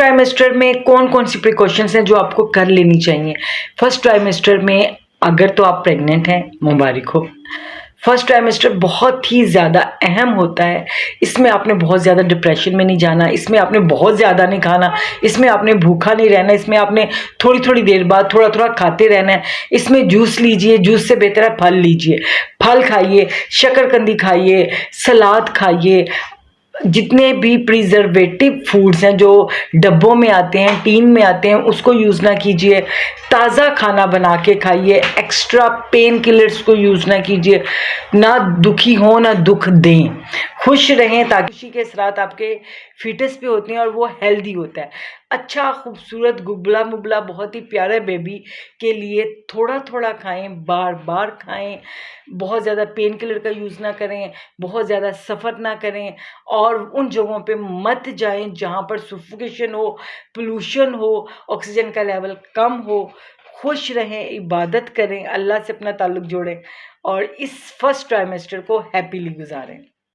Trimester में कौन कौन सी प्रिकॉशंस हैं जो आपको कर लेनी चाहिए? फर्स्ट ट्राइमेस्टर में अगर तो आप प्रेग्नेंट हैं, मुबारक हो। फर्स्ट ट्राइमेस्टर बहुत ही ज़्यादा अहम होता है। इसमें आपने बहुत ज़्यादा डिप्रेशन में नहीं जाना, इसमें आपने बहुत ज़्यादा नहीं खाना, इसमें आपने भूखा नहीं रहना, इसमें आपने थोड़ी थोड़ी देर बाद थोड़ा थोड़ा खाते रहना है। इसमें जूस लीजिए, जूस से बेहतर है फल लीजिए, फल खाइए, शकरकंदी खाइए, सलाद खाइए। जितने भी प्रिजर्वेटिव फूड्स हैं जो डब्बों में आते हैं, टीन में आते हैं, उसको यूज़ ना कीजिए। ताज़ा खाना बना के खाइए, एक्स्ट्रा पेन किलर्स को यूज़ ना कीजिए। ना दुखी हो ना दुख दें, खुश रहें, ताकि खुशी के असरात आपके फीटस पे होती हैं और वो हेल्दी होता है। अच्छा खूबसूरत गुबला मुबला बहुत ही प्यारे बेबी के लिए थोड़ा थोड़ा खाएं, बार बार खाएं। बहुत ज़्यादा पेन किलर का यूज़ ना करें, बहुत ज़्यादा सफ़र ना करें, और उन जगहों पे मत जाएं जहाँ पर सफोकेशन हो, पोल्यूशन हो, ऑक्सीजन का लेवल कम हो। खुश रहें, इबादत करें, अल्लाह से अपना ताल्लुक़ जोड़ें और इस फर्स्ट ट्राइमेस्टर को हैप्पीली गुजारें।